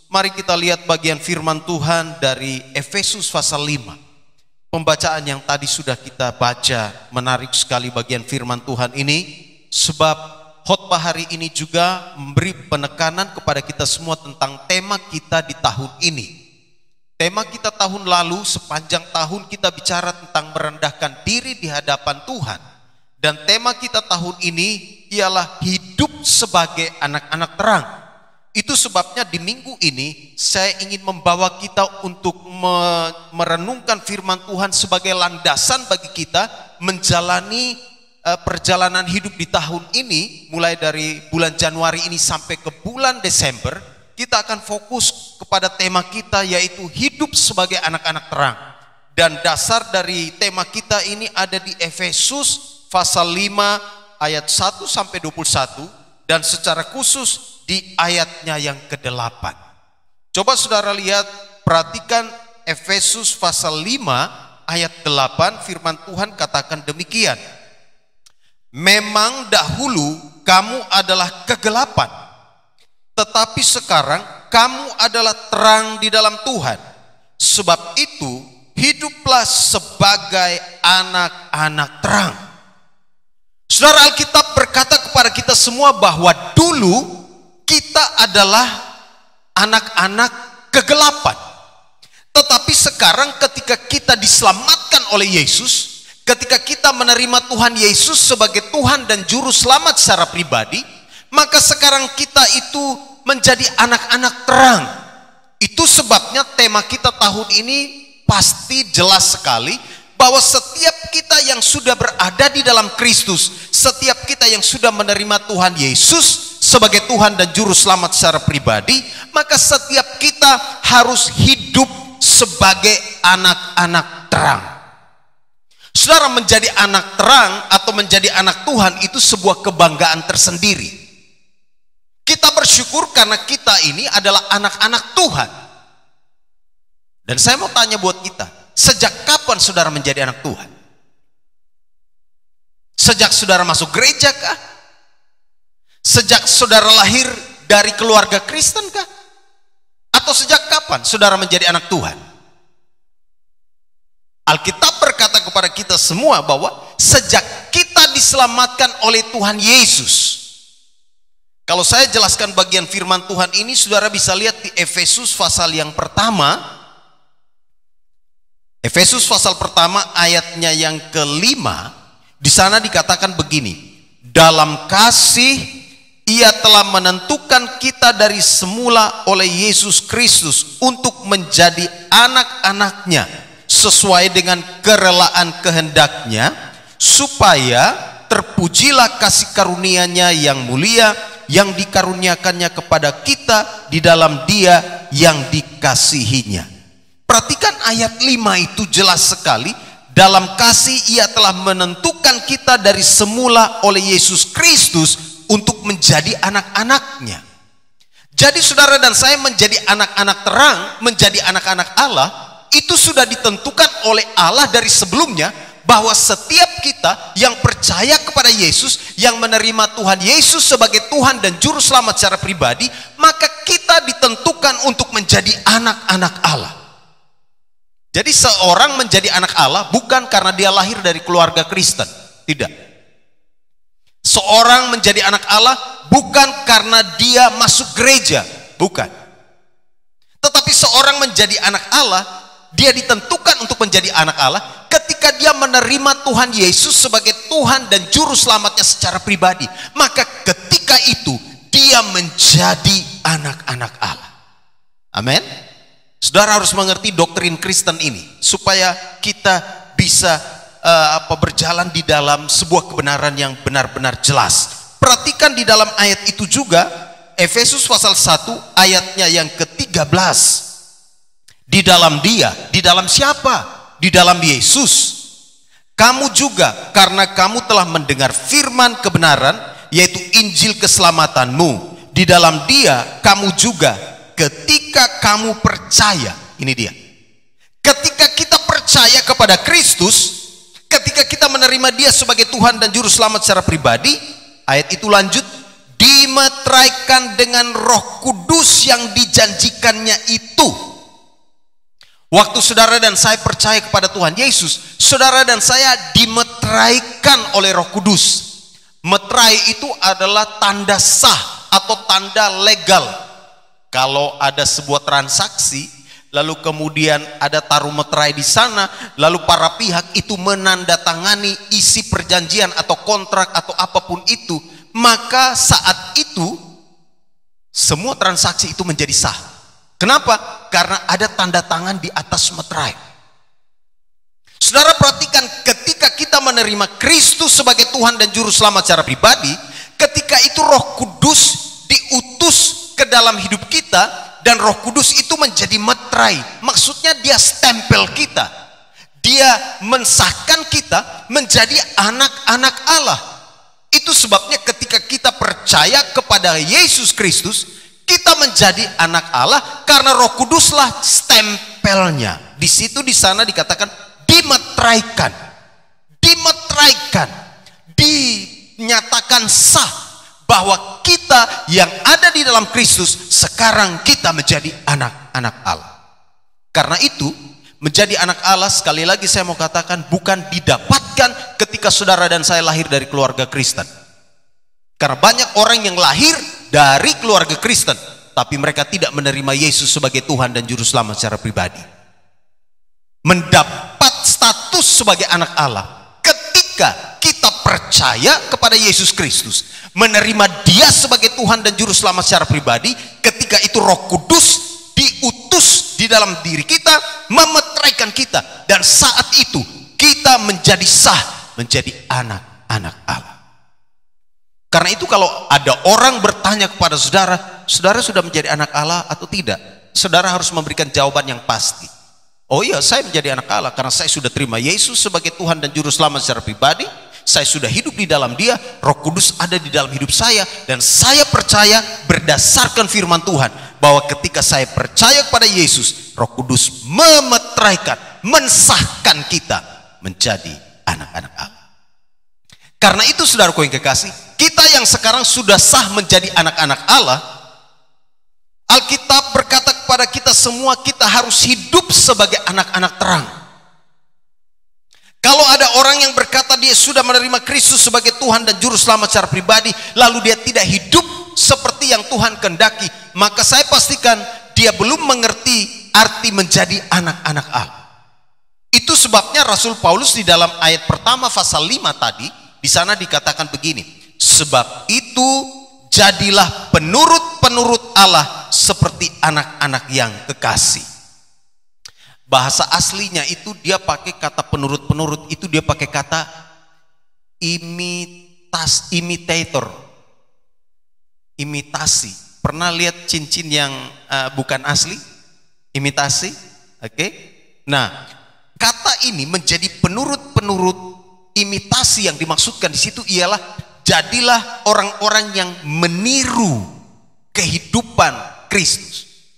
Mari kita lihat bagian firman Tuhan dari Efesus pasal 5. Pembacaan yang tadi sudah kita baca, menarik sekali bagian firman Tuhan ini, sebab khotbah hari ini juga memberi penekanan kepada kita semua tentang tema kita di tahun ini. Tema kita tahun lalu, sepanjang tahun kita bicara tentang merendahkan diri di hadapan Tuhan. Dan tema kita tahun ini ialah hidup sebagai anak-anak terang. Itu sebabnya di minggu ini saya ingin membawa kita untuk merenungkan firman Tuhan sebagai landasan bagi kita menjalani perjalanan hidup di tahun ini. Mulai dari bulan Januari ini sampai ke bulan Desember, kita akan fokus kepada tema kita, yaitu hidup sebagai anak-anak terang. Dan dasar dari tema kita ini ada di Efesus pasal 5 ayat 1 sampai 21, dan secara khusus di ayatnya yang ke-8. Coba saudara lihat, perhatikan Efesus pasal 5 ayat 8, firman Tuhan katakan demikian. Memang dahulu kamu adalah kegelapan, tetapi sekarang kamu adalah terang di dalam Tuhan. Sebab itu hiduplah sebagai anak-anak terang. Saudara, Alkitab berkata kepada kita semua bahwa dulu kita adalah anak-anak kegelapan. Tetapi sekarang ketika kita diselamatkan oleh Yesus, ketika kita menerima Tuhan Yesus sebagai Tuhan dan Juru Selamat secara pribadi, maka sekarang kita itu menjadi anak-anak terang. Itu sebabnya tema kita tahun ini pasti jelas sekali, bahwa setiap kita yang sudah berada di dalam Kristus, setiap kita yang sudah menerima Tuhan Yesus sebagai Tuhan dan Juru Selamat secara pribadi, maka setiap kita harus hidup sebagai anak-anak terang. Saudara, menjadi anak terang atau menjadi anak Tuhan itu sebuah kebanggaan tersendiri. Kita bersyukur karena kita ini adalah anak-anak Tuhan. Dan saya mau tanya buat kita, sejak kapan saudara menjadi anak Tuhan? Sejak saudara masuk gereja kah? Sejak saudara lahir dari keluarga Kristen kah? Atau sejak kapan saudara menjadi anak Tuhan? Alkitab berkata kepada kita semua bahwa sejak kita diselamatkan oleh Tuhan Yesus. Kalau saya jelaskan bagian firman Tuhan ini, saudara bisa lihat di Efesus pasal yang pertama. Efesus pasal pertama ayatnya yang ke-5, di sana dikatakan begini. Dalam kasih Ia telah menentukan kita dari semula oleh Yesus Kristus untuk menjadi anak-anaknya sesuai dengan kerelaan kehendaknya, supaya terpujilah kasih karunia-Nya yang mulia yang dikaruniakannya kepada kita di dalam Dia yang dikasihinya. Perhatikan ayat 5 itu jelas sekali. Dalam kasih Ia telah menentukan kita dari semula oleh Yesus Kristus untuk menjadi anak-anaknya. Jadi saudara dan saya menjadi anak-anak terang, menjadi anak-anak Allah, itu sudah ditentukan oleh Allah dari sebelumnya, bahwa setiap kita yang percaya kepada Yesus, yang menerima Tuhan Yesus sebagai Tuhan dan Juru Selamat secara pribadi, maka kita ditentukan untuk menjadi anak-anak Allah. Jadi seorang menjadi anak Allah bukan karena dia lahir dari keluarga Kristen, tidak. Seorang menjadi anak Allah bukan karena dia masuk gereja, bukan. Tetapi seorang menjadi anak Allah, dia ditentukan untuk menjadi anak Allah ketika dia menerima Tuhan Yesus sebagai Tuhan dan Juru Selamatnya secara pribadi. Maka ketika itu dia menjadi anak-anak Allah. Amin. Saudara harus mengerti doktrin Kristen ini supaya kita bisa berjalan di dalam sebuah kebenaran yang benar-benar jelas. Perhatikan di dalam ayat itu juga, Efesus pasal 1 ayatnya yang ke-13. Di dalam Dia, di dalam siapa? Di dalam Yesus. Kamu juga, karena kamu telah mendengar firman kebenaran, yaitu Injil keselamatanmu. Di dalam Dia, kamu juga ketika kamu percaya. Ini dia. Ketika kita percaya kepada Kristus, ketika kita menerima Dia sebagai Tuhan dan Juru Selamat secara pribadi, ayat itu lanjut, dimeteraikan dengan Roh Kudus yang dijanjikannya itu. Waktu saudara dan saya percaya kepada Tuhan Yesus, saudara dan saya dimeteraikan oleh Roh Kudus. Meterai itu adalah tanda sah atau tanda legal. Kalau ada sebuah transaksi, lalu kemudian ada taruh meterai di sana, lalu para pihak itu menandatangani isi perjanjian atau kontrak atau apapun itu, maka saat itu semua transaksi itu menjadi sah. Kenapa? Karena ada tanda tangan di atas meterai. Saudara perhatikan, ketika kita menerima Kristus sebagai Tuhan dan Juru Selamat secara pribadi, ketika itu Roh Kudus diutus ke dalam hidup kita, dan Roh Kudus itu menjadi meterai. Maksudnya dia stempel kita, dia mensahkan kita menjadi anak-anak Allah. Itu sebabnya ketika kita percaya kepada Yesus Kristus, kita menjadi anak Allah karena Roh Kuduslah stempelnya. Di situ, di sana dikatakan dimeteraikan, dinyatakan sah bahwa kita yang ada di dalam Kristus sekarang kita menjadi anak-anak Allah. Karena itu menjadi anak Allah, sekali lagi saya mau katakan, bukan didapatkan ketika saudara dan saya lahir dari keluarga Kristen. Karena banyak orang yang lahir dari keluarga Kristen tapi mereka tidak menerima Yesus sebagai Tuhan dan Juru Selamat secara pribadi. Mendapat status sebagai anak Allah ketika kita percaya kepada Yesus Kristus, menerima Dia sebagai Tuhan dan Juru Selamat secara pribadi. Ketika itu Roh Kudus diutus di dalam diri kita, memeteraikan kita, dan saat itu kita menjadi sah, menjadi anak-anak Allah. Karena itu kalau ada orang bertanya kepada saudara, saudara sudah menjadi anak Allah atau tidak, saudara harus memberikan jawaban yang pasti. Oh iya, saya menjadi anak Allah karena saya sudah terima Yesus sebagai Tuhan dan Juru Selamat secara pribadi. Saya sudah hidup di dalam Dia, Roh Kudus ada di dalam hidup saya, dan saya percaya berdasarkan firman Tuhan bahwa ketika saya percaya kepada Yesus, Roh Kudus memeteraikan, mensahkan kita menjadi anak-anak Allah. Karena itu saudaraku yang kekasih, kita yang sekarang sudah sah menjadi anak-anak Allah, Alkitab berkata kepada kita semua, kita harus hidup sebagai anak-anak terang. Kalau ada orang yang berkata dia sudah menerima Kristus sebagai Tuhan dan Juru Selamat secara pribadi, lalu dia tidak hidup seperti yang Tuhan kehendaki, maka saya pastikan dia belum mengerti arti menjadi anak-anak Allah. Itu sebabnya Rasul Paulus di dalam ayat pertama pasal 5 tadi, di sana dikatakan begini, sebab itu jadilah penurut-penurut Allah seperti anak-anak yang kekasih. Bahasa aslinya itu dia pakai kata penurut-penurut, itu dia pakai kata imitator, imitasi. Pernah lihat cincin yang bukan asli? Imitasi, oke? Nah, kata ini menjadi penurut-penurut. Imitasi yang dimaksudkan di situ ialah jadilah orang-orang yang meniru kehidupan Kristus,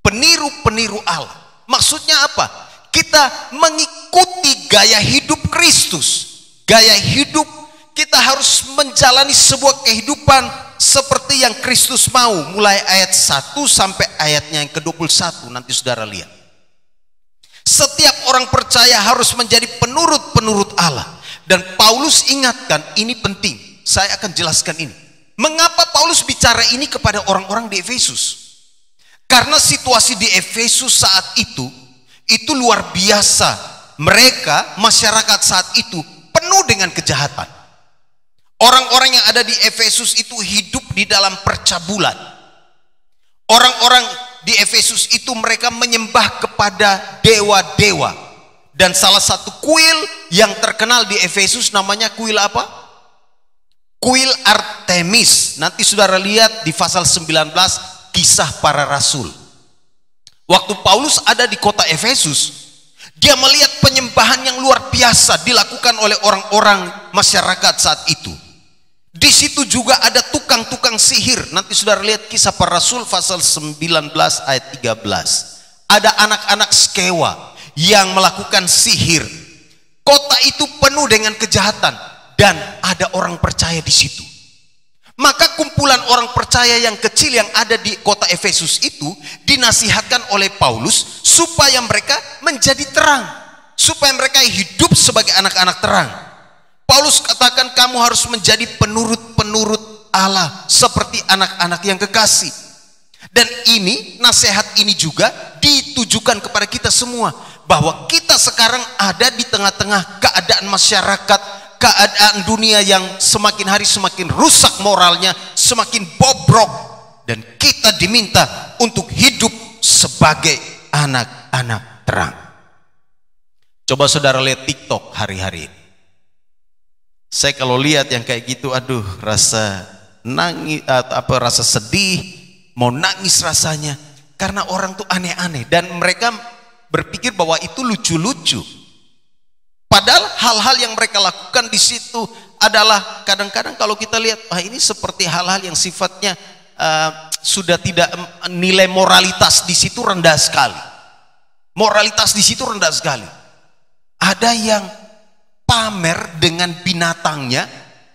peniru-peniru Allah. Maksudnya apa? Kita mengikuti gaya hidup Kristus. Gaya hidup, kita harus menjalani sebuah kehidupan seperti yang Kristus mau. Mulai ayat 1 sampai ayatnya yang ke-21, nanti saudara lihat. Setiap orang percaya harus menjadi penurut-penurut Allah. Dan Paulus ingatkan, ini penting. Saya akan jelaskan ini. Mengapa Paulus bicara ini kepada orang-orang di Efesus? Karena situasi di Efesus saat itu luar biasa. Mereka, masyarakat saat itu penuh dengan kejahatan. Orang-orang yang ada di Efesus itu hidup di dalam percabulan. Orang-orang di Efesus itu mereka menyembah kepada dewa-dewa. Dan salah satu kuil yang terkenal di Efesus namanya kuil apa? Kuil Artemis. Nanti saudara lihat di pasal 19 Kisah Para Rasul. Waktu Paulus ada di kota Efesus, dia melihat penyembahan yang luar biasa dilakukan oleh orang-orang masyarakat saat itu. Di situ juga ada tukang-tukang sihir. Nanti saudara lihat Kisah Para Rasul pasal 19 ayat 13. Ada anak-anak Skewa yang melakukan sihir. Kota itu penuh dengan kejahatan dan ada orang percaya di situ. Maka kumpulan orang percaya yang kecil yang ada di kota Efesus itu dinasihatkan oleh Paulus supaya mereka menjadi terang, supaya mereka hidup sebagai anak-anak terang. Paulus katakan kamu harus menjadi penurut-penurut Allah seperti anak-anak yang kekasih. Dan ini, nasihat ini juga ditujukan kepada kita semua, bahwa kita sekarang ada di tengah-tengah keadaan masyarakat, keadaan dunia yang semakin hari semakin rusak moralnya, semakin bobrok, dan kita diminta untuk hidup sebagai anak-anak terang. Coba saudara lihat TikTok hari-hari ini. Saya kalau lihat yang kayak gitu, aduh, rasa nangis, rasa sedih, mau nangis rasanya, karena orang tuh aneh-aneh dan mereka berpikir bahwa itu lucu-lucu. Padahal hal-hal yang mereka lakukan di situ adalah kadang-kadang kalau kita lihat, ini seperti hal-hal yang sifatnya sudah tidak, nilai moralitas di situ rendah sekali. Moralitas di situ rendah sekali. Ada yang pamer dengan binatangnya,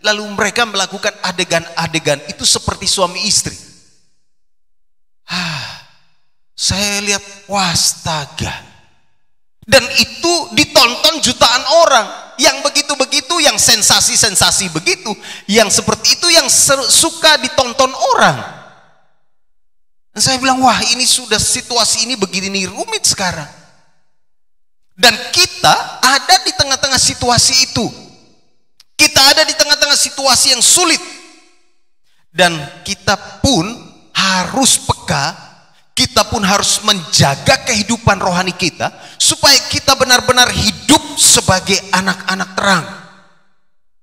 lalu mereka melakukan adegan-adegan itu seperti suami istri. Saya lihat, wastaga. Dan itu ditonton jutaan orang. Yang begitu-begitu, yang sensasi-sensasi begitu, yang seperti itu yang suka ditonton orang. Dan saya bilang, wah, ini sudah situasi ini begini rumit sekarang. Dan kita ada di tengah-tengah situasi itu. Kita ada di tengah-tengah situasi yang sulit. Dan kita pun harus peka. Kita pun harus menjaga kehidupan rohani kita supaya kita benar-benar hidup sebagai anak-anak terang.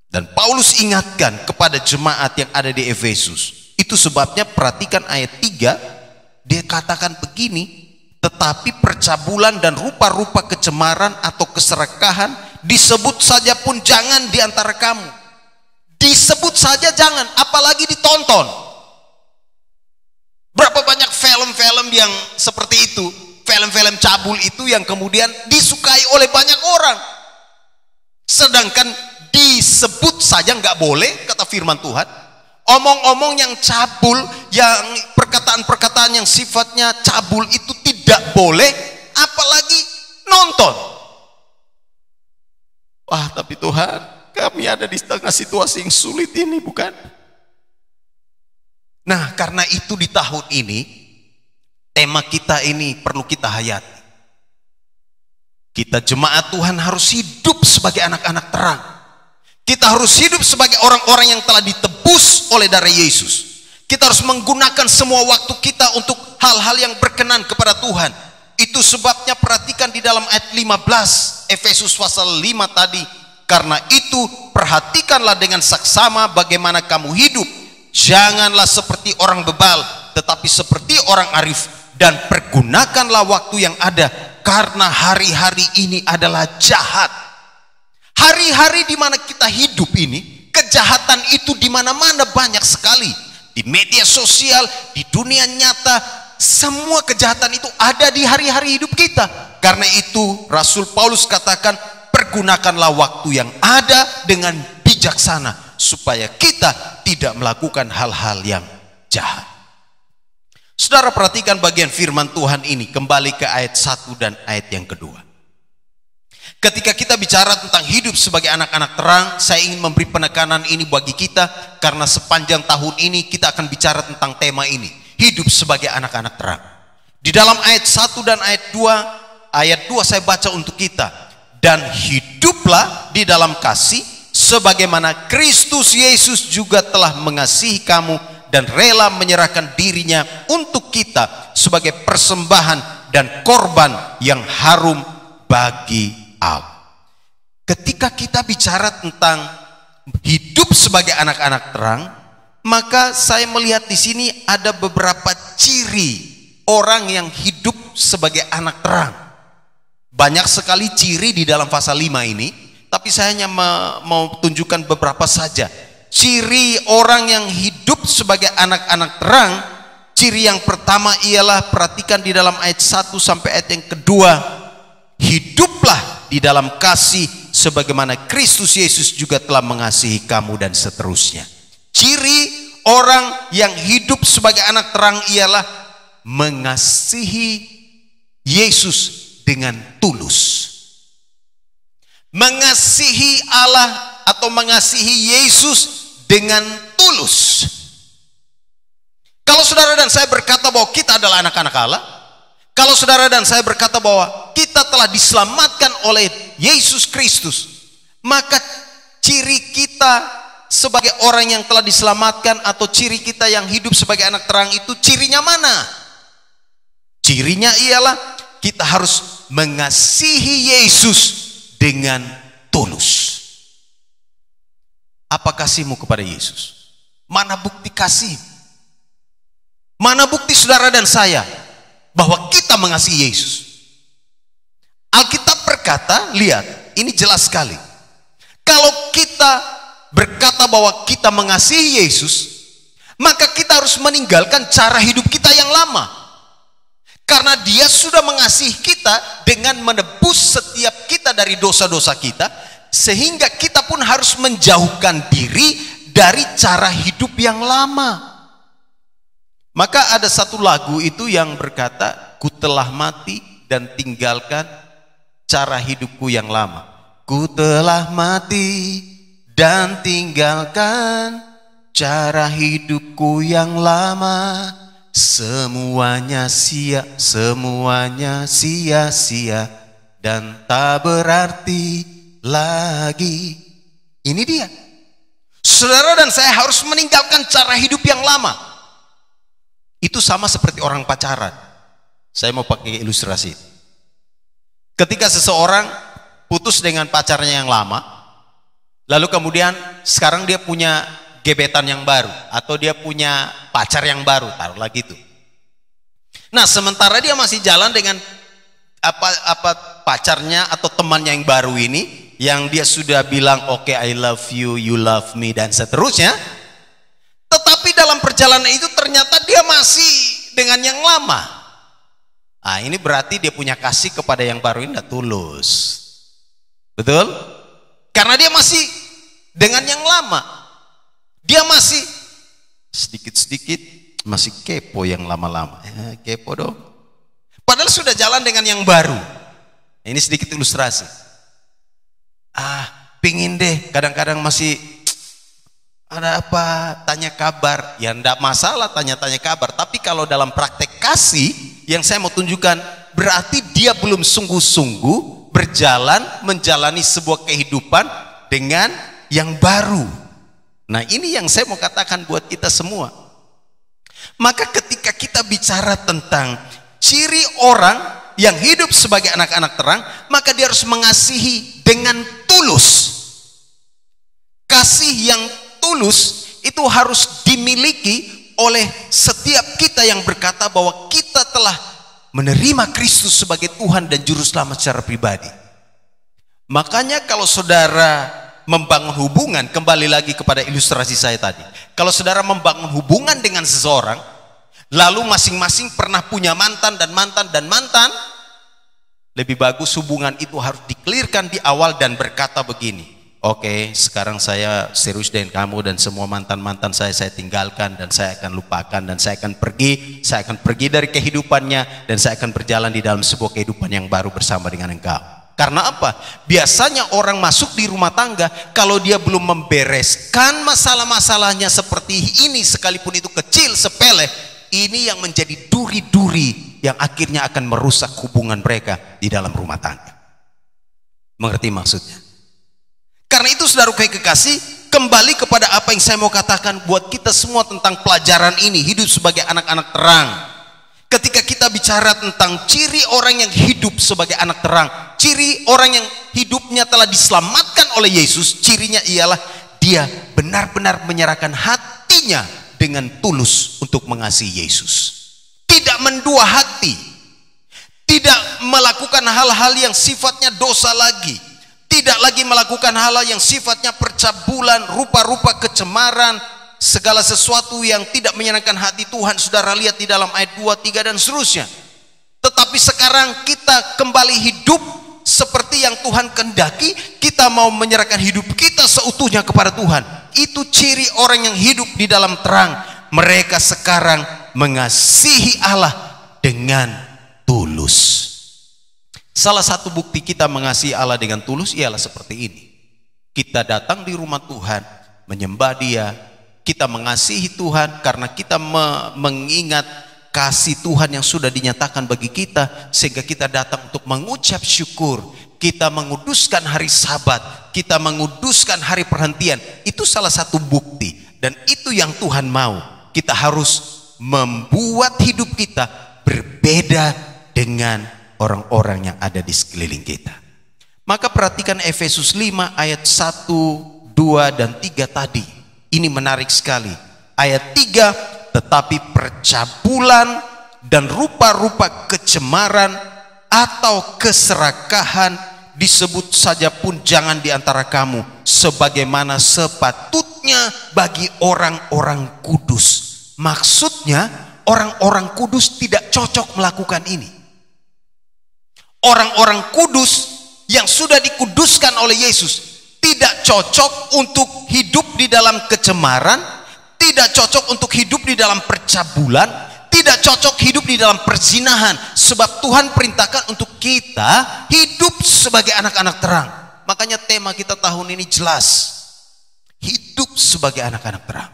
Dan Paulus ingatkan kepada jemaat yang ada di Efesus. Itu sebabnya perhatikan ayat 3, dia katakan begini, tetapi percabulan dan rupa-rupa kecemaran atau keserakahan disebut saja pun jangan di antara kamu. Disebut saja jangan, apalagi ditonton. Berapa banyak film-film yang seperti itu, film-film cabul itu yang kemudian disukai oleh banyak orang. Sedangkan disebut saja nggak boleh, kata firman Tuhan. Omong-omong yang cabul, yang perkataan-perkataan yang sifatnya cabul itu tidak boleh, apalagi nonton. Wah, tapi Tuhan, kami ada di tengah situasi yang sulit ini, bukan? Nah, karena itu di tahun ini tema kita ini perlu kita hayati. Kita jemaat Tuhan harus hidup sebagai anak-anak terang. Kita harus hidup sebagai orang-orang yang telah ditebus oleh darah Yesus. Kita harus menggunakan semua waktu kita untuk hal-hal yang berkenan kepada Tuhan. Itu sebabnya perhatikan di dalam ayat 15 Efesus pasal 5 tadi. Karena itu perhatikanlah dengan saksama bagaimana kamu hidup. Janganlah seperti orang bebal, tetapi seperti orang arif, dan pergunakanlah waktu yang ada, karena hari-hari ini adalah jahat. Hari-hari di mana kita hidup ini, kejahatan itu di mana-mana banyak sekali. Di media sosial, di dunia nyata, semua kejahatan itu ada di hari-hari hidup kita. Karena itu Rasul Paulus katakan, pergunakanlah waktu yang ada dengan bijaksana, supaya kita tidak melakukan hal-hal yang jahat. Saudara perhatikan bagian firman Tuhan ini, kembali ke ayat 1 dan ayat yang kedua. Ketika kita bicara tentang hidup sebagai anak-anak terang, saya ingin memberi penekanan ini bagi kita, karena sepanjang tahun ini kita akan bicara tentang tema ini, hidup sebagai anak-anak terang. Di dalam ayat 1 dan ayat 2 saya baca untuk kita, dan hiduplah di dalam kasih, sebagaimana Kristus Yesus juga telah mengasihi kamu dan rela menyerahkan dirinya untuk kita sebagai persembahan dan korban yang harum bagi Allah. Ketika kita bicara tentang hidup sebagai anak-anak terang, maka saya melihat di sini ada beberapa ciri orang yang hidup sebagai anak terang. Banyak sekali ciri di dalam pasal 5 ini, tapi saya hanya mau tunjukkan beberapa saja. Ciri orang yang hidup sebagai anak-anak terang, ciri yang pertama ialah, perhatikan di dalam ayat 1 sampai ayat yang kedua, hiduplah di dalam kasih sebagaimana Kristus Yesus juga telah mengasihi kamu, dan seterusnya. Ciri Orang yang hidup sebagai anak terang ialah mengasihi Yesus dengan tulus. Mengasihi Allah atau mengasihi Yesus dengan tulus. Kalau saudara dan saya berkata bahwa kita adalah anak-anak Allah, kalau saudara dan saya berkata bahwa kita telah diselamatkan oleh Yesus Kristus, maka ciri kita sebagai orang yang telah diselamatkan atau ciri kita yang hidup sebagai anak terang itu cirinya mana? Cirinya ialah kita harus mengasihi Yesus dengan tulus. Apa kasihmu kepada Yesus? Mana bukti kasih? Mana bukti saudara dan saya bahwa kita mengasihi Yesus? Alkitab berkata, lihat, ini jelas sekali. Kalau kita berkata bahwa kita mengasihi Yesus, maka kita harus meninggalkan cara hidup kita yang lama. Karena dia sudah mengasihi kita dengan menebus setiap kita dari dosa-dosa kita, sehingga kita pun harus menjauhkan diri dari cara hidup yang lama. Maka ada satu lagu itu yang berkata, ku telah mati dan tinggalkan cara hidupku yang lama. Ku telah mati dan tinggalkan cara hidupku yang lama. Semuanya sia-sia dan tak berarti lagi. Ini dia. Saudara dan saya harus meninggalkan cara hidup yang lama. Itu sama seperti orang pacaran. Saya mau pakai ilustrasi. Ketika seseorang putus dengan pacarnya yang lama, lalu kemudian sekarang dia punya gebetan yang baru, atau dia punya pacar yang baru, taruhlah gitu. Nah, sementara dia masih jalan dengan pacarnya atau temannya yang baru ini, yang dia sudah bilang oke, I love you, you love me, dan seterusnya. Tetapi dalam perjalanan itu ternyata dia masih dengan yang lama. Nah, ini berarti dia punya kasih kepada yang baru ini tidak tulus. Betul? Karena dia masih dengan yang lama. Dia masih sedikit-sedikit masih kepo yang lama-lama. Kepo dong. Padahal sudah jalan dengan yang baru. Ini sedikit ilustrasi. Pingin deh, kadang-kadang masih ada apa, tanya kabar. Ya enggak masalah tanya-tanya kabar. Tapi kalau dalam praktek kasih yang saya mau tunjukkan, berarti dia belum sungguh-sungguh berjalan menjalani sebuah kehidupan dengan yang baru. Nah, ini yang saya mau katakan buat kita semua. Maka ketika kita bicara tentang ciri orang yang hidup sebagai anak-anak terang, maka dia harus mengasihi dengan tulus. Kasih yang tulus itu harus dimiliki oleh setiap kita yang berkata bahwa kita telah menerima Kristus sebagai Tuhan dan Juru Selamat secara pribadi. Makanya kalau saudara membangun hubungan, kembali lagi kepada ilustrasi saya tadi. Kalau saudara membangun hubungan dengan seseorang, lalu masing-masing pernah punya mantan dan mantan dan mantan, lebih bagus hubungan itu harus dikelirkan di awal dan berkata begini, oke, sekarang saya serius dengan kamu dan semua mantan-mantan saya tinggalkan dan saya akan lupakan dan saya akan pergi dari kehidupannya dan saya akan berjalan di dalam sebuah kehidupan yang baru bersama dengan engkau. Karena apa? Biasanya orang masuk di rumah tangga, kalau dia belum membereskan masalah-masalahnya seperti ini, sekalipun itu kecil, sepele, ini yang menjadi duri-duri yang akhirnya akan merusak hubungan mereka di dalam rumah tangga. Mengerti maksudnya? Karena itu saudara kekasih, kembali kepada apa yang saya mau katakan buat kita semua tentang pelajaran ini, hidup sebagai anak-anak terang. Ketika kita bicara tentang ciri orang yang hidup sebagai anak terang, ciri orang yang hidupnya telah diselamatkan oleh Yesus, cirinya ialah dia benar-benar menyerahkan hatinya dengan tulus untuk mengasihi Yesus. Tidak mendua hati, tidak melakukan hal-hal yang sifatnya dosa lagi, tidak lagi melakukan hal-hal yang sifatnya percabulan, rupa-rupa kecemaran, segala sesuatu yang tidak menyenangkan hati Tuhan. Saudara lihat di dalam ayat 2, 3 dan seterusnya. Tetapi sekarang kita kembali hidup seperti yang Tuhan kehendaki. Kita mau menyerahkan hidup kita seutuhnya kepada Tuhan. Itu ciri orang yang hidup di dalam terang. Mereka sekarang mengasihi Allah dengan tulus. Salah satu bukti kita mengasihi Allah dengan tulus ialah seperti ini. Kita datang di rumah Tuhan, menyembah Dia. Kita mengasihi Tuhan karena kita mengingat kasih Tuhan yang sudah dinyatakan bagi kita, sehingga kita datang untuk mengucap syukur. Kita menguduskan hari Sabat, kita menguduskan hari perhentian. Itu salah satu bukti, dan itu yang Tuhan mau. Kita harus membuat hidup kita berbeda dengan orang-orang yang ada di sekeliling kita. Maka perhatikan Efesus 5 ayat 1, 2, dan 3 tadi. Ini menarik sekali. Ayat 3, tetapi percabulan dan rupa-rupa kecemaran atau keserakahan disebut saja pun jangan di antara kamu, sebagaimana sepatutnya bagi orang-orang kudus. Maksudnya orang-orang kudus tidak cocok melakukan ini. Orang-orang kudus yang sudah dikuduskan oleh Yesus tidak cocok untuk hidup di dalam kecemaran, tidak cocok untuk hidup di dalam percabulan, tidak cocok hidup di dalam perzinahan. Sebab Tuhan perintahkan untuk kita hidup sebagai anak-anak terang. Makanya tema kita tahun ini jelas, hidup sebagai anak-anak terang.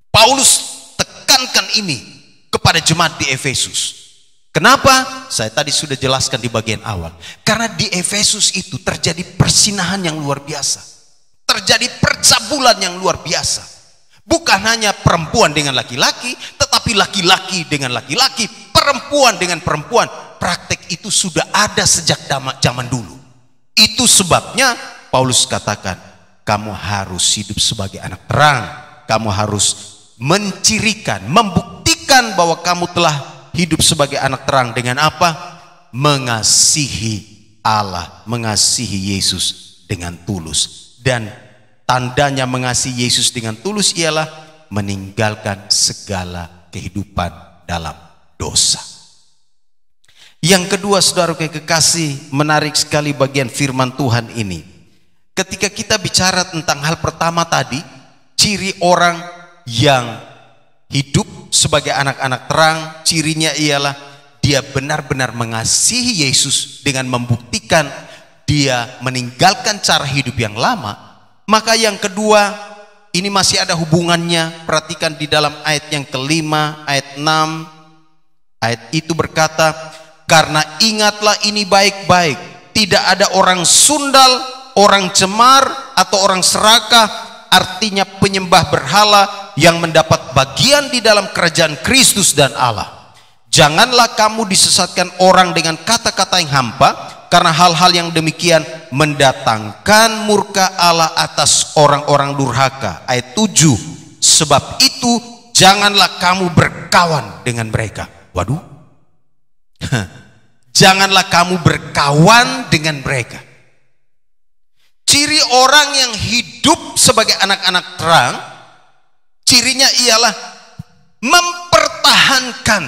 Paulus tekankan ini kepada jemaat di Efesus. Kenapa? Saya tadi sudah jelaskan di bagian awal. Karena di Efesus itu terjadi persinahan yang luar biasa. Terjadi percabulan yang luar biasa. Bukan hanya perempuan dengan laki-laki, tetapi laki-laki dengan laki-laki, perempuan dengan perempuan. Praktek itu sudah ada sejak zaman dulu. Itu sebabnya Paulus katakan, kamu harus hidup sebagai anak terang. Kamu harus mencirikan, membuktikan bahwa kamu telah hidup sebagai anak terang dengan apa? Mengasihi Allah, mengasihi Yesus dengan tulus. Dan tandanya mengasihi Yesus dengan tulus ialah meninggalkan segala kehidupan dalam dosa. Yang kedua, saudara kekasih, menarik sekali bagian firman Tuhan ini. Ketika kita bicara tentang hal pertama tadi, ciri orang yang hidup sebagai anak-anak terang, cirinya ialah dia benar-benar mengasihi Yesus dengan membuktikan dia meninggalkan cara hidup yang lama. Maka yang kedua, ini masih ada hubungannya. Perhatikan di dalam ayat yang kelima, ayat 6. Ayat itu berkata, karena ingatlah ini baik-baik, tidak ada orang sundal, orang cemar, atau orang serakah, artinya penyembah berhala, yang mendapat bagian di dalam kerajaan Kristus dan Allah. Janganlah kamu disesatkan orang dengan kata-kata yang hampa, karena hal-hal yang demikian mendatangkan murka Allah atas orang-orang durhaka. Ayat 7, sebab itu janganlah kamu berkawan dengan mereka. Waduh, janganlah kamu berkawan dengan mereka. Ciri orang yang hidup sebagai anak-anak terang, cirinya ialah mempertahankan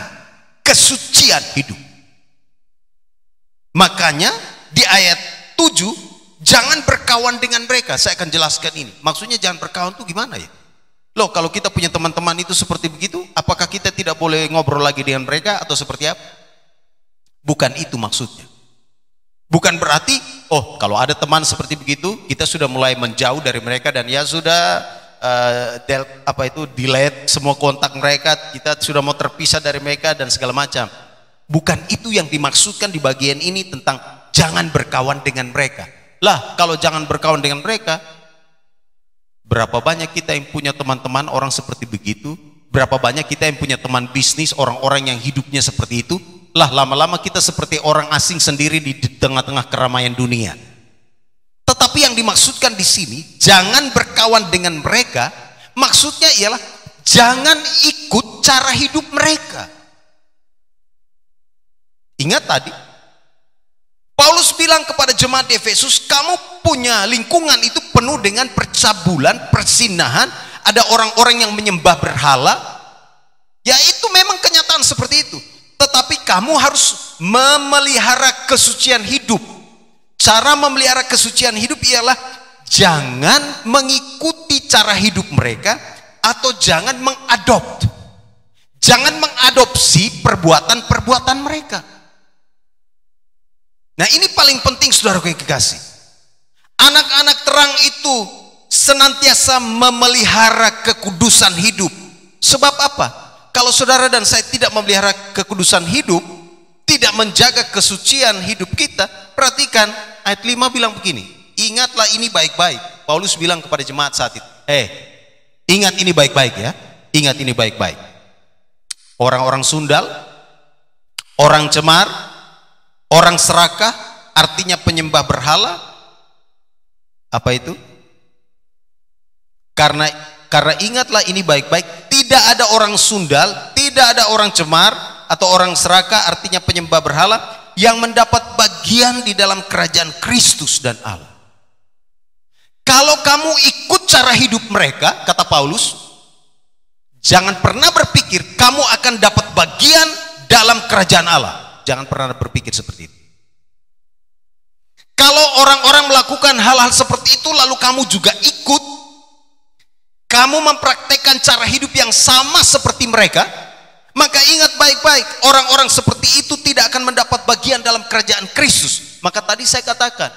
kesucian hidup. Makanya di ayat 7, jangan berkawan dengan mereka. Saya akan jelaskan ini. Maksudnya jangan berkawan itu gimana ya? Loh, kalau kita punya teman-teman itu seperti begitu, apakah kita tidak boleh ngobrol lagi dengan mereka atau seperti apa? Bukan itu maksudnya. Bukan berarti, oh kalau ada teman seperti begitu, kita sudah mulai menjauh dari mereka dan ya sudah delete semua kontak mereka, kita sudah mau terpisah dari mereka dan segala macam. Bukan itu yang dimaksudkan di bagian ini tentang jangan berkawan dengan mereka. Lah, kalau jangan berkawan dengan mereka, berapa banyak kita yang punya teman-teman orang seperti begitu? Berapa banyak kita yang punya teman bisnis orang-orang yang hidupnya seperti itu? Lah, lama-lama kita seperti orang asing sendiri di tengah-tengah keramaian dunia. Tetapi yang dimaksudkan di sini, jangan berkawan dengan mereka, maksudnya ialah jangan ikut cara hidup mereka. Ingat tadi, Paulus bilang kepada jemaat di Efesus, kamu punya lingkungan itu penuh dengan percabulan, persinahan, ada orang-orang yang menyembah berhala. Ya itu memang kenyataan seperti itu. Tetapi kamu harus memelihara kesucian hidup. Cara memelihara kesucian hidup ialah jangan mengikuti ikuti cara hidup mereka, atau jangan mengadopsi perbuatan-perbuatan mereka. Nah, ini paling penting, saudaraku yang kekasih. Anak-anak terang itu senantiasa memelihara kekudusan hidup. Sebab apa? Kalau saudara dan saya tidak memelihara kekudusan hidup, tidak menjaga kesucian hidup kita, perhatikan ayat 5 bilang begini, ingatlah ini baik-baik. Paulus bilang kepada jemaat saat itu, ingat ini baik-baik ya, ingat ini baik-baik. Orang-orang sundal, orang cemar, orang serakah, artinya penyembah berhala. Apa itu? Karena ingatlah ini baik-baik, tidak ada orang sundal, tidak ada orang cemar atau orang serakah, artinya penyembah berhala, yang mendapat bagian di dalam kerajaan Kristus dan Allah. Kalau kamu ikut cara hidup mereka, kata Paulus, jangan pernah berpikir kamu akan dapat bagian dalam kerajaan Allah. Jangan pernah berpikir seperti itu. Kalau orang-orang melakukan hal-hal seperti itu lalu kamu juga ikut, kamu mempraktekkan cara hidup yang sama seperti mereka, maka ingat baik-baik, orang-orang seperti itu tidak akan mendapat bagian dalam kerajaan Kristus. Maka tadi saya katakan,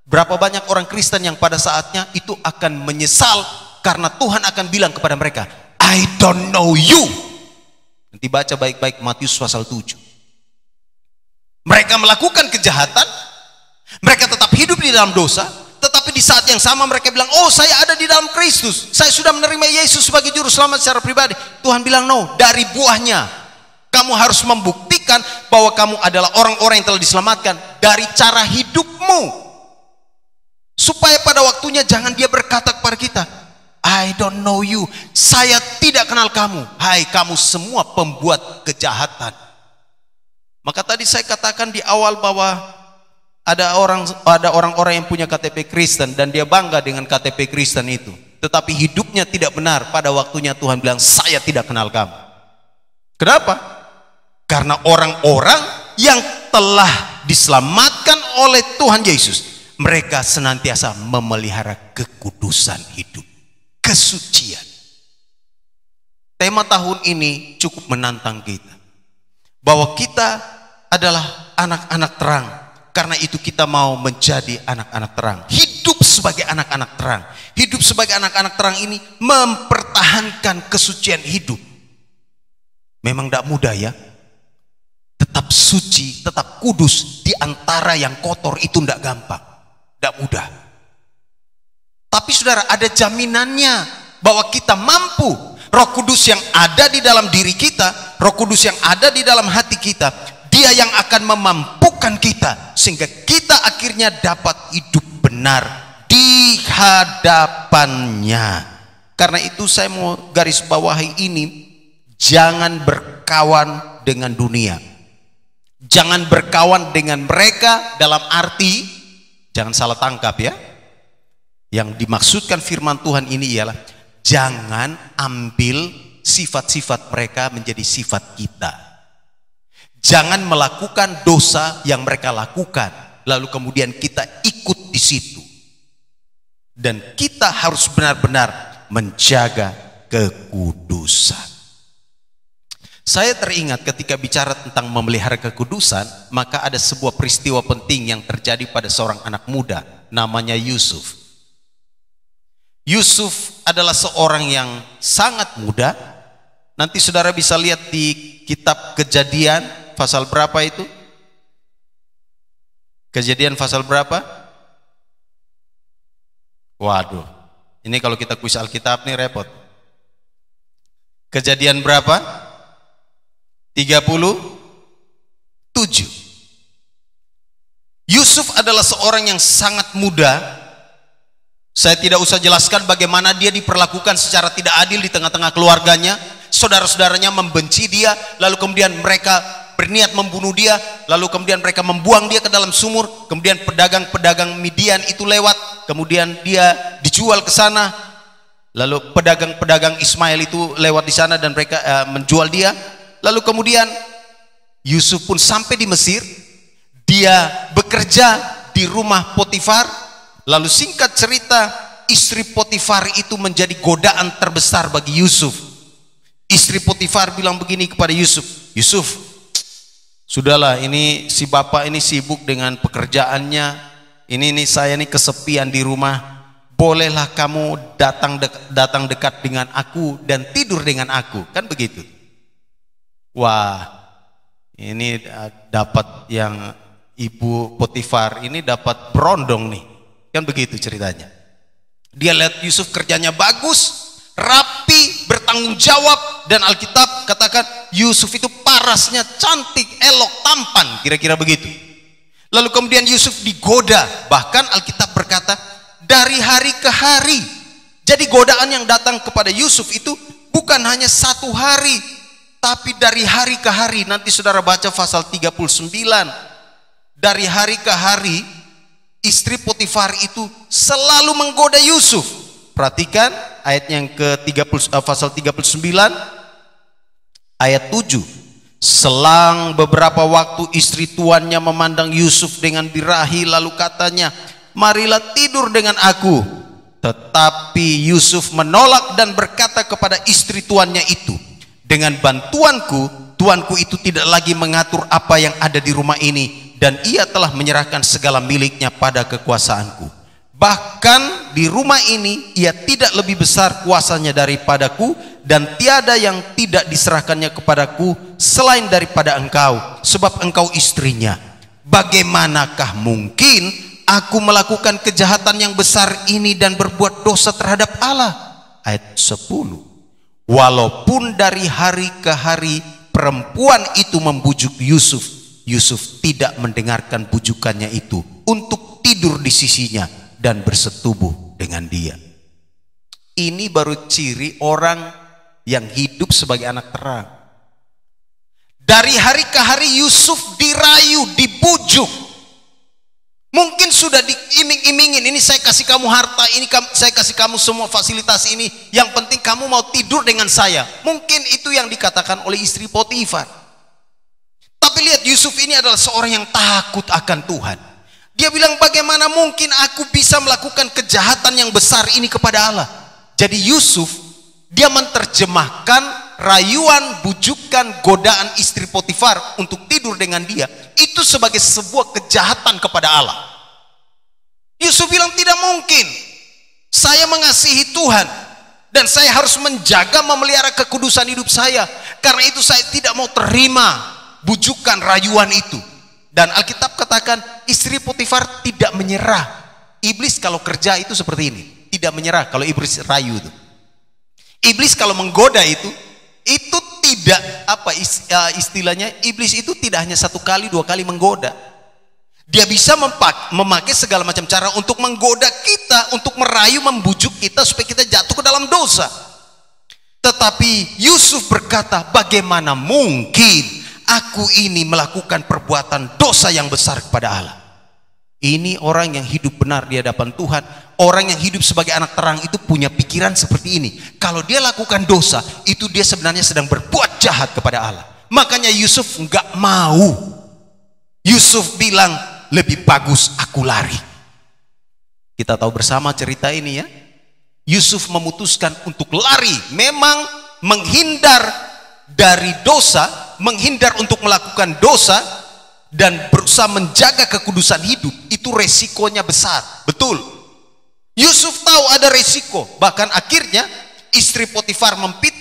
berapa banyak orang Kristen yang pada saatnya itu akan menyesal karena Tuhan akan bilang kepada mereka, I don't know you. Nanti baca baik-baik Matius pasal 7. Mereka melakukan kejahatan, mereka tetap hidup di dalam dosa, tetapi di saat yang sama mereka bilang, oh saya ada di dalam Kristus, saya sudah menerima Yesus sebagai juru selamat secara pribadi. Tuhan bilang, no, dari buahnya kamu harus membuktikan bahwa kamu adalah orang-orang yang telah diselamatkan dari cara hidupmu, supaya pada waktunya jangan dia berkata kepada kita, I don't know you, saya tidak kenal kamu, hai kamu semua pembuat kejahatan. Maka tadi saya katakan di awal bahwa ada orang-orang yang punya KTP Kristen dan dia bangga dengan KTP Kristen itu, tetapi hidupnya tidak benar. Pada waktunya Tuhan bilang, saya tidak kenal kamu. Kenapa? Karena orang-orang yang telah diselamatkan oleh Tuhan Yesus, mereka senantiasa memelihara kekudusan hidup, kesucian. Tema tahun ini cukup menantang kita, bahwa kita adalah anak-anak terang. Karena itu kita mau menjadi anak-anak terang, hidup sebagai anak-anak terang. Hidup sebagai anak-anak terang ini mempertahankan kesucian hidup. Memang tidak mudah ya, tetap suci, tetap kudus di antara yang kotor itu tidak gampang, tidak mudah. Tapi saudara, ada jaminannya bahwa kita mampu. Roh Kudus yang ada di dalam diri kita, Roh Kudus yang ada di dalam hati kita, Dia yang akan memampukan kita sehingga kita akhirnya dapat hidup benar di hadapannya. Karena itu saya mau garis bawahi ini, jangan berkawan dengan dunia. Jangan berkawan dengan mereka dalam arti, jangan salah tangkap ya. Yang dimaksudkan firman Tuhan ini ialah jangan ambil sifat-sifat mereka menjadi sifat kita. Jangan melakukan dosa yang mereka lakukan, lalu kemudian kita ikut di situ. Dan kita harus benar-benar menjaga kekudusan. Saya teringat ketika bicara tentang memelihara kekudusan, maka ada sebuah peristiwa penting yang terjadi pada seorang anak muda, namanya Yusuf. Yusuf adalah seorang yang sangat muda. Nanti saudara bisa lihat di kitab Kejadian, pasal berapa itu? Kejadian pasal berapa? Waduh, ini kalau kita kuis Alkitab nih repot. Kejadian berapa? 37. Yusuf adalah seorang yang sangat muda. Saya tidak usah jelaskan bagaimana dia diperlakukan secara tidak adil di tengah-tengah keluarganya. Saudara-saudaranya membenci dia, lalu kemudian mereka berniat membunuh dia, lalu kemudian mereka membuang dia ke dalam sumur. Kemudian pedagang-pedagang Midian itu lewat, kemudian dia dijual ke sana. Lalu pedagang-pedagang Ismail itu lewat di sana dan mereka menjual dia. Lalu kemudian Yusuf pun sampai di Mesir. Dia bekerja di rumah Potifar. Lalu singkat cerita, istri Potifar itu menjadi godaan terbesar bagi Yusuf. Istri Potifar bilang begini kepada Yusuf, "Yusuf, sudahlah, ini si bapak ini sibuk dengan pekerjaannya. Ini saya ini kesepian di rumah. Bolehlah kamu datang dekat dengan aku dan tidur dengan aku." Kan begitu. Wah, ini dapat yang ibu Potifar ini dapat berondong nih. Kan begitu ceritanya. Dia lihat Yusuf kerjanya bagus, rapi, bertanggung jawab, dan Alkitab katakan Yusuf itu parasnya cantik, elok, tampan, kira-kira begitu. Lalu kemudian Yusuf digoda, bahkan Alkitab berkata dari hari ke hari. Jadi godaan yang datang kepada Yusuf itu bukan hanya satu hari, tapi dari hari ke hari. Nanti saudara baca pasal 39. Dari hari ke hari istri Potifar itu selalu menggoda Yusuf. Perhatikan ayat yang pasal 39 ayat 7. Selang beberapa waktu istri tuannya memandang Yusuf dengan birahi, lalu katanya, "Marilah tidur dengan aku." Tetapi Yusuf menolak dan berkata kepada istri tuannya itu, "Dengan bantuanku, tuanku itu tidak lagi mengatur apa yang ada di rumah ini, dan ia telah menyerahkan segala miliknya pada kekuasaanku. Bahkan di rumah ini ia tidak lebih besar kuasanya daripadaku, dan tiada yang tidak diserahkannya kepadaku selain daripada engkau, sebab engkau istrinya. Bagaimanakah mungkin aku melakukan kejahatan yang besar ini dan berbuat dosa terhadap Allah?" Ayat 10. Walaupun dari hari ke hari perempuan itu membujuk Yusuf, Yusuf tidak mendengarkan bujukannya itu untuk tidur di sisinya dan bersetubuh dengan dia. Ini baru ciri orang yang hidup sebagai anak terang. Dari hari ke hari Yusuf dirayu, dibujuk. Mungkin sudah diiming-imingin, ini saya kasih kamu harta, ini saya kasih kamu semua fasilitas ini, yang penting kamu mau tidur dengan saya. Mungkin itu yang dikatakan oleh istri Potifar. Tapi lihat, Yusuf ini adalah seorang yang takut akan Tuhan. Dia bilang, bagaimana mungkin aku bisa melakukan kejahatan yang besar ini kepada Allah. Jadi Yusuf, dia menerjemahkan rayuan, bujukan, godaan istri Potifar untuk tidur dengan dia itu sebagai sebuah kejahatan kepada Allah. Yusuf bilang, tidak mungkin. Saya mengasihi Tuhan dan saya harus menjaga, memelihara kekudusan hidup saya. Karena itu saya tidak mau terima bujukan, rayuan itu. Dan Alkitab katakan istri Potifar tidak menyerah. Iblis kalau kerja itu seperti ini, tidak menyerah. Kalau iblis rayu itu, iblis kalau menggoda itu tidak istilahnya, iblis itu tidak hanya satu kali, dua kali menggoda. Dia bisa memakai segala macam cara untuk menggoda kita, untuk merayu, membujuk kita supaya kita jatuh ke dalam dosa. Tetapi Yusuf berkata, bagaimana mungkin aku ini melakukan perbuatan dosa yang besar kepada Allah. Ini orang yang hidup benar di hadapan Tuhan. Orang yang hidup sebagai anak terang itu punya pikiran seperti ini. Kalau dia lakukan dosa, itu dia sebenarnya sedang berbuat jahat kepada Allah. Makanya Yusuf nggak mau. Yusuf bilang, lebih bagus aku lari. Kita tahu bersama cerita ini ya. Yusuf memutuskan untuk lari. Memang menghindar dari dosa, menghindar untuk melakukan dosa, dan berusaha menjaga kekudusan hidup, itu resikonya besar. Betul, Yusuf tahu ada resiko. Bahkan akhirnya istri Potifar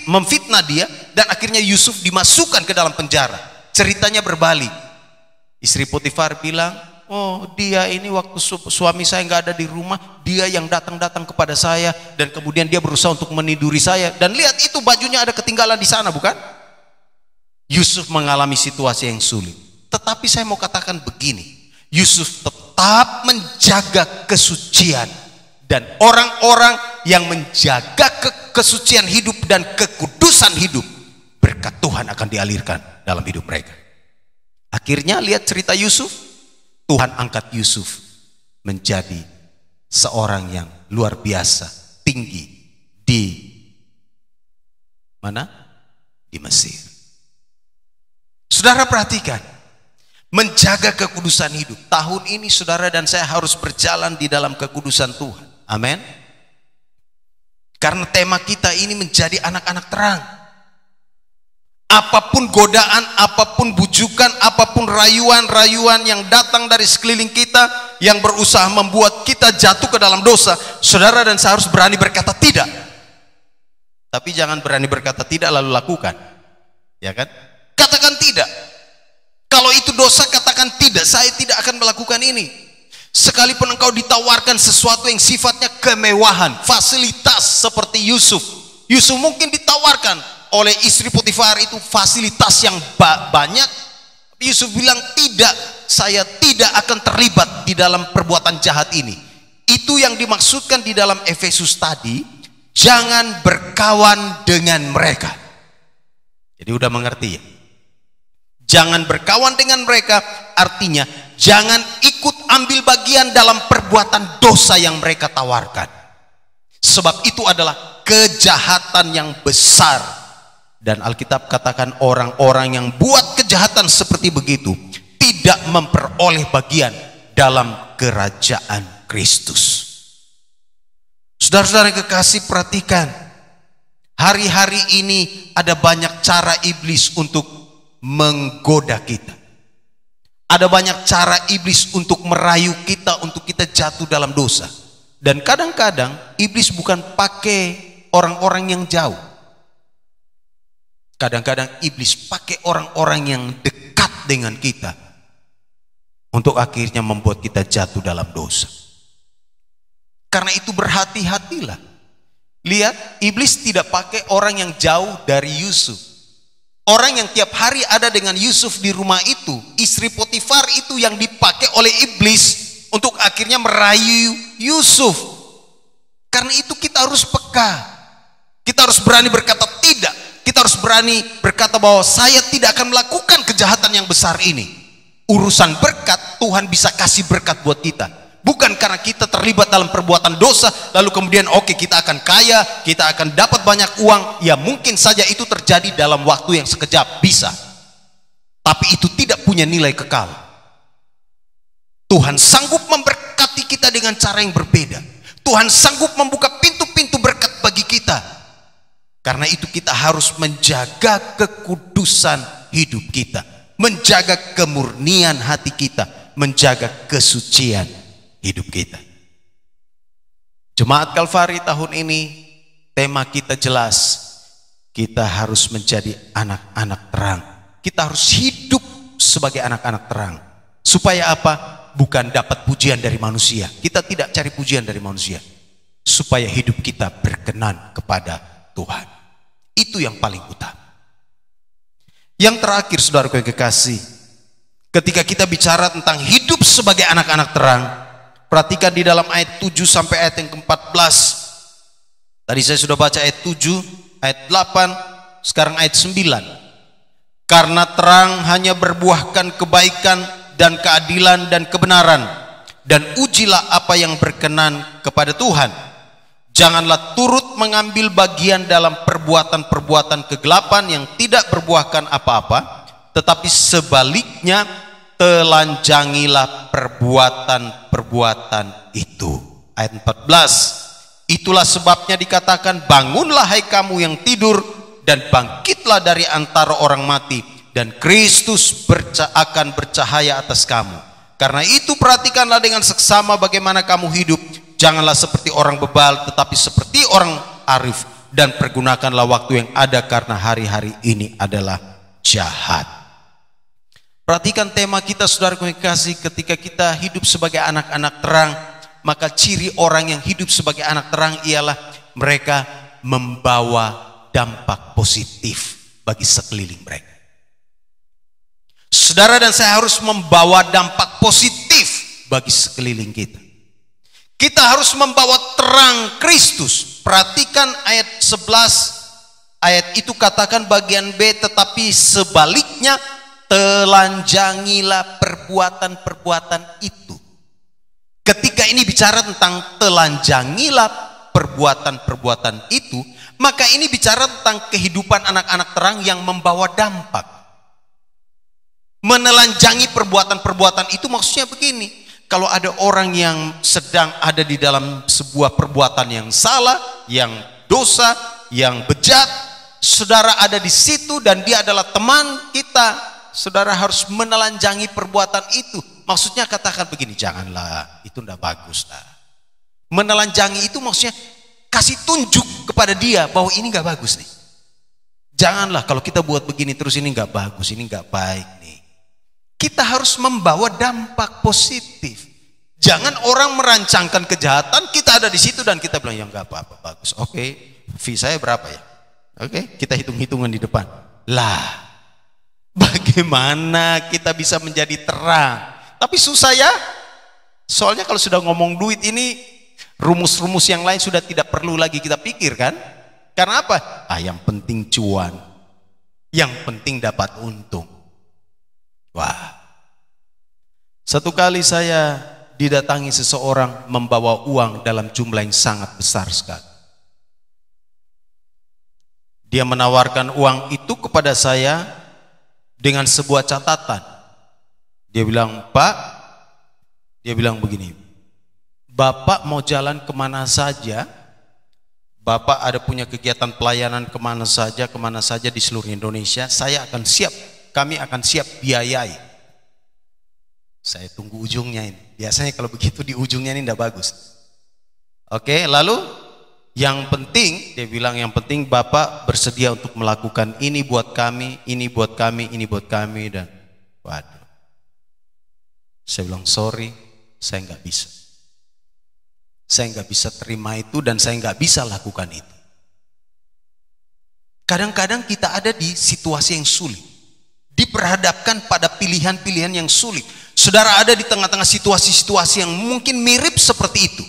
memfitnah dia, dan akhirnya Yusuf dimasukkan ke dalam penjara. Ceritanya berbalik. Istri Potifar bilang, oh dia ini waktu suami saya nggak ada di rumah, dia yang datang-datang kepada saya, dan kemudian dia berusaha untuk meniduri saya, dan lihat itu bajunya ada ketinggalan di sana, bukan? Yusuf mengalami situasi yang sulit. Tetapi saya mau katakan begini, Yusuf tetap menjaga kesucian, dan orang-orang yang menjaga kesucian hidup dan kekudusan hidup, berkat Tuhan akan dialirkan dalam hidup mereka. Akhirnya lihat cerita Yusuf, Tuhan angkat Yusuf menjadi seorang yang luar biasa, tinggi di mana? Di Mesir. Saudara perhatikan, menjaga kekudusan hidup. Tahun ini saudara dan saya harus berjalan di dalam kekudusan Tuhan. Amin. Karena tema kita ini menjadi anak-anak terang. Apapun godaan, apapun bujukan, apapun rayuan-rayuan yang datang dari sekeliling kita yang berusaha membuat kita jatuh ke dalam dosa, saudara dan saya harus berani berkata tidak. Tapi jangan berani berkata tidak lalu lakukan, ya kan? Katakan tidak. Kalau itu dosa, katakan tidak. Saya tidak akan melakukan ini. Sekalipun engkau ditawarkan sesuatu yang sifatnya kemewahan, fasilitas seperti Yusuf. Yusuf mungkin ditawarkan oleh istri Potifar itu fasilitas yang banyak. Yusuf bilang tidak, saya tidak akan terlibat di dalam perbuatan jahat ini. Itu yang dimaksudkan di dalam Efesus tadi, jangan berkawan dengan mereka. Jadi udah mengerti ya? Jangan berkawan dengan mereka artinya jangan ikut ambil bagian dalam perbuatan dosa yang mereka tawarkan. Sebab itu adalah kejahatan yang besar. Dan Alkitab katakan orang-orang yang buat kejahatan seperti begitu tidak memperoleh bagian dalam kerajaan Kristus. Saudara-saudara kekasih, perhatikan, hari-hari ini ada banyak cara iblis untuk menggoda kita. Ada banyak cara iblis untuk merayu kita, untuk kita jatuh dalam dosa. Dan kadang-kadang iblis bukan pakai orang-orang yang jauh. Kadang-kadang iblis pakai orang-orang yang dekat dengan kita untuk akhirnya membuat kita jatuh dalam dosa. Karena itu berhati-hatilah. Lihat, iblis tidak pakai orang yang jauh dari Yusuf. Orang yang tiap hari ada dengan Yusuf di rumah itu, istri Potifar itu yang dipakai oleh iblis untuk akhirnya merayu Yusuf. Karena itu kita harus peka. Kita harus berani berkata tidak. Kita harus berani berkata bahwa saya tidak akan melakukan kejahatan yang besar ini. Urusan berkat, Tuhan bisa kasih berkat buat kita. Bukan karena kita terlibat dalam perbuatan dosa, lalu kemudian oke, kita akan kaya, kita akan dapat banyak uang. Ya mungkin saja itu terjadi dalam waktu yang sekejap, bisa. Tapi itu tidak punya nilai kekal. Tuhan sanggup memberkati kita dengan cara yang berbeda. Tuhan sanggup membuka pintu-pintu berkat bagi kita. Karena itu kita harus menjaga kekudusan hidup kita, menjaga kemurnian hati kita, menjaga kesucian hidup kita. Jemaat Kalvari tahun ini tema kita jelas, kita harus menjadi anak-anak terang. Kita harus hidup sebagai anak-anak terang. Supaya apa? Bukan dapat pujian dari manusia. Kita tidak cari pujian dari manusia. Supaya hidup kita berkenan kepada Tuhan. Itu yang paling utama. Yang terakhir, saudaraku yang kekasih, ketika kita bicara tentang hidup sebagai anak-anak terang, perhatikan di dalam ayat 7 sampai ayat yang ke-14. Tadi saya sudah baca ayat 7, ayat 8, sekarang ayat 9. Karena terang hanya berbuahkan kebaikan dan keadilan dan kebenaran, dan ujilah apa yang berkenan kepada Tuhan. Janganlah turut mengambil bagian dalam perbuatan-perbuatan kegelapan yang tidak berbuahkan apa-apa, tetapi sebaliknya telanjangilah perbuatan-perbuatan itu. Ayat 14. Itulah sebabnya dikatakan, bangunlah hai kamu yang tidur, dan bangkitlah dari antara orang mati, dan Kristus akan bercahaya atas kamu. Karena itu perhatikanlah dengan seksama bagaimana kamu hidup. Janganlah seperti orang bebal, tetapi seperti orang arif, dan pergunakanlah waktu yang ada, karena hari-hari ini adalah jahat. Perhatikan tema kita, saudaraku yang kasih, ketika kita hidup sebagai anak-anak terang, maka ciri orang yang hidup sebagai anak terang ialah mereka membawa dampak positif bagi sekeliling mereka. Saudara dan saya harus membawa dampak positif bagi sekeliling kita. Kita harus membawa terang Kristus. Perhatikan ayat 11. Ayat itu katakan bagian B, tetapi sebaliknya telanjangilah perbuatan-perbuatan itu. Ketika ini bicara tentang telanjangilah perbuatan-perbuatan itu, maka ini bicara tentang kehidupan anak-anak terang yang membawa dampak. Menelanjangi perbuatan-perbuatan itu maksudnya begini. Kalau ada orang yang sedang ada di dalam sebuah perbuatan yang salah, yang dosa, yang bejat, saudara ada di situ dan dia adalah teman kita, saudara harus menelanjangi perbuatan itu. Maksudnya katakan begini, janganlah, itu tidak bagus lah. Menelanjangi itu maksudnya kasih tunjuk kepada dia bahwa ini nggak bagus nih. Janganlah kalau kita buat begini terus, ini nggak bagus, ini nggak baik nih. Kita harus membawa dampak positif. Jangan orang merancangkan kejahatan, kita ada di situ dan kita bilang ya nggak apa-apa, bagus. Oke, fee saya berapa ya? Oke, kita hitung-hitungan di depan. Lah, bagaimana kita bisa menjadi terang? Tapi susah ya. Soalnya kalau sudah ngomong duit ini, rumus-rumus yang lain sudah tidak perlu lagi kita pikirkan. Karena apa? Yang penting cuan, yang penting dapat untung. Wah, satu kali saya didatangi seseorang membawa uang dalam jumlah yang sangat besar sekali. Dia menawarkan uang itu kepada saya dengan sebuah catatan. Dia bilang, Pak, dia bilang begini, Bapak mau jalan kemana saja, Bapak ada punya kegiatan pelayanan kemana saja di seluruh Indonesia, saya akan siap, kami akan siap biayai. Saya tunggu ujungnya ini. Biasanya kalau begitu di ujungnya ini tidak bagus. Oke, lalu yang penting, dia bilang yang penting Bapak bersedia untuk melakukan ini buat kami, ini buat kami, ini buat kami. Dan waduh, saya bilang sorry, saya nggak bisa. Saya nggak bisa terima itu dan saya nggak bisa lakukan itu. Kadang-kadang kita ada di situasi yang sulit, diperhadapkan pada pilihan-pilihan yang sulit. Saudara ada di tengah-tengah situasi-situasi yang mungkin mirip seperti itu.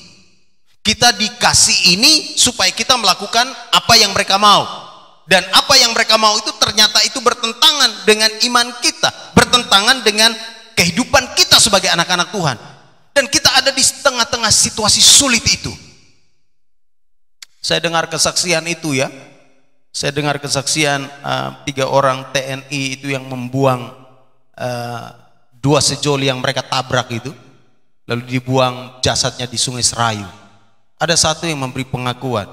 Kita dikasih ini supaya kita melakukan apa yang mereka mau. Dan apa yang mereka mau itu ternyata itu bertentangan dengan iman kita, bertentangan dengan kehidupan kita sebagai anak-anak Tuhan. Dan kita ada di tengah-tengah situasi sulit itu. Saya dengar kesaksian itu ya. Saya dengar kesaksian 3 orang TNI itu yang membuang 2 sejoli yang mereka tabrak itu. Lalu dibuang jasadnya di Sungai Serayu. Ada satu yang memberi pengakuan.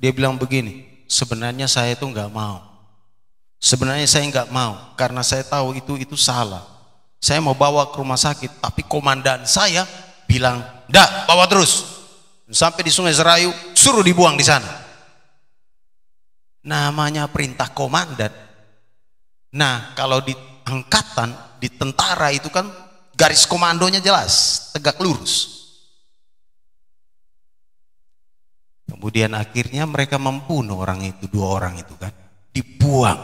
Dia bilang begini, sebenarnya saya itu nggak mau. Sebenarnya saya nggak mau karena saya tahu itu salah. Saya mau bawa ke rumah sakit, tapi komandan saya bilang, "Nggak, bawa terus." Sampai di Sungai Serayu, suruh dibuang di sana. Namanya perintah komandan. Nah, kalau di angkatan, di tentara itu kan garis komandonya jelas, tegak lurus. Kemudian akhirnya mereka membunuh orang itu, 2 orang itu kan, dibuang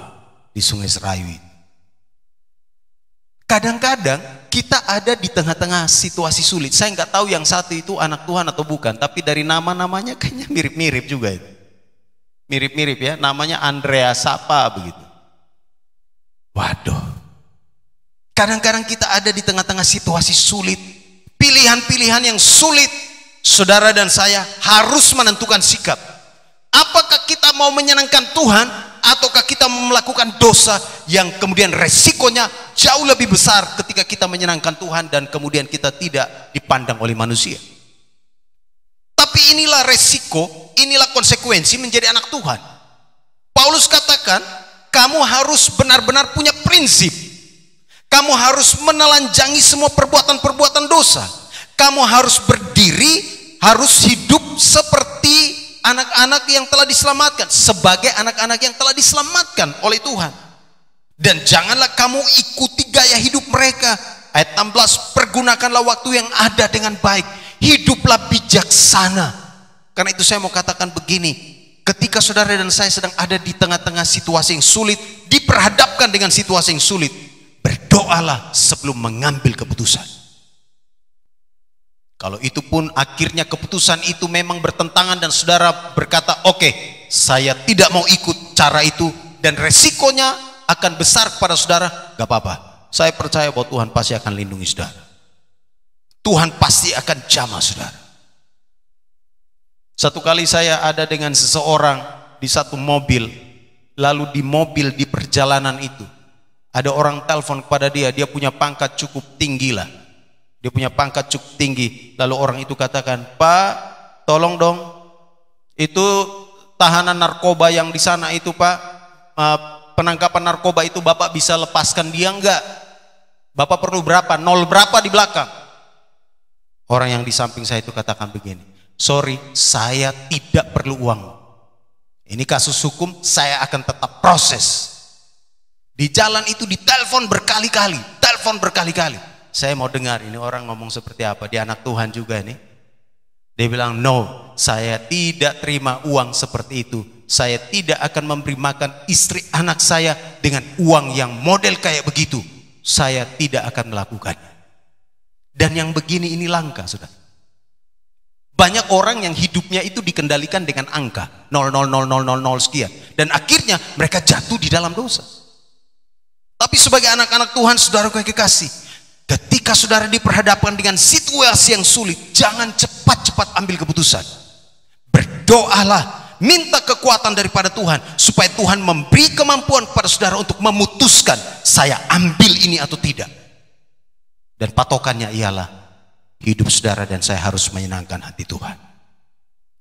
di Sungai Serayu itu. Kadang-kadang kita ada di tengah-tengah situasi sulit. Saya nggak tahu yang satu itu anak Tuhan atau bukan, tapi dari nama-namanya kayaknya mirip-mirip juga itu. Mirip-mirip ya, namanya Andrea Sapa begitu. Waduh. Kadang-kadang kita ada di tengah-tengah situasi sulit, pilihan-pilihan yang sulit. Saudara dan saya harus menentukan sikap. Apakah kita mau menyenangkan Tuhan ataukah kita mau melakukan dosa yang kemudian resikonya jauh lebih besar ketika kita menyenangkan Tuhan dan kemudian kita tidak dipandang oleh manusia. Tapi inilah resiko, inilah konsekuensi menjadi anak Tuhan. Paulus katakan, kamu harus benar-benar punya prinsip. Kamu harus menelanjangi semua perbuatan-perbuatan dosa. Kamu harus berdiri, harus hidup seperti anak-anak yang telah diselamatkan, sebagai anak-anak yang telah diselamatkan oleh Tuhan. Dan janganlah kamu ikuti gaya hidup mereka. Ayat 16, pergunakanlah waktu yang ada dengan baik, hiduplah bijaksana. Karena itu saya mau katakan begini, ketika saudara dan saya sedang ada di tengah-tengah situasi yang sulit, diperhadapkan dengan situasi yang sulit, berdoalah sebelum mengambil keputusan. Kalau itu pun akhirnya keputusan itu memang bertentangan dan saudara berkata, oke, saya tidak mau ikut cara itu dan resikonya akan besar kepada saudara, gak apa-apa. Saya percaya bahwa Tuhan pasti akan lindungi saudara. Tuhan pasti akan jamah saudara. Satu kali saya ada dengan seseorang di satu mobil, lalu di mobil di perjalanan itu ada orang telepon kepada dia, dia punya pangkat cukup tinggi lah. Dia punya pangkat cukup tinggi. Lalu orang itu katakan, Pak, tolong dong, itu tahanan narkoba yang di sana itu Pak, penangkapan narkoba itu Bapak bisa lepaskan dia enggak? Bapak perlu berapa? Nol berapa di belakang? Orang yang di samping saya itu katakan begini, sorry, saya tidak perlu uang. Ini kasus hukum, saya akan tetap proses. Di jalan itu ditelepon berkali-kali, telepon berkali-kali. Saya mau dengar ini orang ngomong seperti apa, dia anak Tuhan juga nih. Dia bilang, no, saya tidak terima uang seperti itu. Saya tidak akan memberi makan istri anak saya dengan uang yang model kayak begitu. Saya tidak akan melakukannya. Dan yang begini ini langka, sudah. Banyak orang yang hidupnya itu dikendalikan dengan angka 0,00000 sekian. Dan akhirnya mereka jatuh di dalam dosa. Tapi sebagai anak-anak Tuhan, saudara kekasih, ketika saudara diperhadapkan dengan situasi yang sulit, jangan cepat-cepat ambil keputusan. Berdoalah, minta kekuatan daripada Tuhan, supaya Tuhan memberi kemampuan kepada saudara untuk memutuskan, saya ambil ini atau tidak. Dan patokannya ialah, hidup saudara dan saya harus menyenangkan hati Tuhan.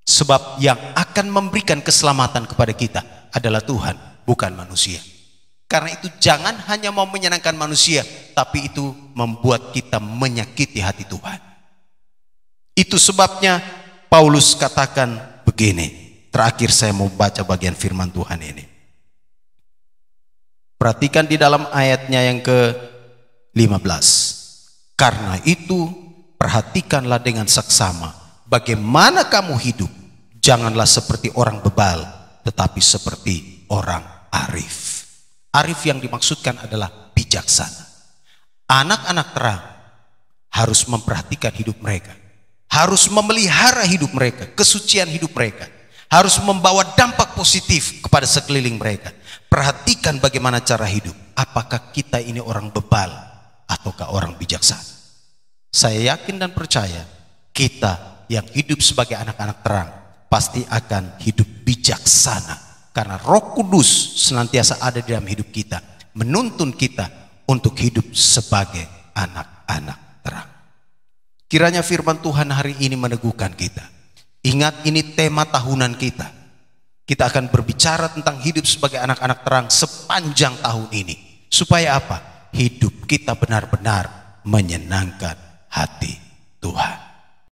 Sebab yang akan memberikan keselamatan kepada kita adalah Tuhan, bukan manusia. Karena itu jangan hanya mau menyenangkan manusia, tapi itu membuat kita menyakiti hati Tuhan. Itu sebabnya Paulus katakan begini. Terakhir saya mau baca bagian firman Tuhan ini. Perhatikan di dalam ayatnya yang ke-15. Karena itu perhatikanlah dengan saksama bagaimana kamu hidup. Janganlah seperti orang bebal, tetapi seperti orang arif. Arif yang dimaksudkan adalah bijaksana. Anak-anak terang harus memperhatikan hidup mereka, harus memelihara hidup mereka, kesucian hidup mereka, harus membawa dampak positif kepada sekeliling mereka. Perhatikan bagaimana cara hidup. Apakah kita ini orang bebal ataukah orang bijaksana? Saya yakin dan percaya kita yang hidup sebagai anak-anak terang pasti akan hidup bijaksana, karena Roh Kudus senantiasa ada di dalam hidup kita, menuntun kita untuk hidup sebagai anak-anak terang. Kiranya firman Tuhan hari ini meneguhkan kita. Ingat, ini tema tahunan kita. Kita akan berbicara tentang hidup sebagai anak-anak terang sepanjang tahun ini. Supaya apa? Hidup kita benar-benar menyenangkan hati Tuhan.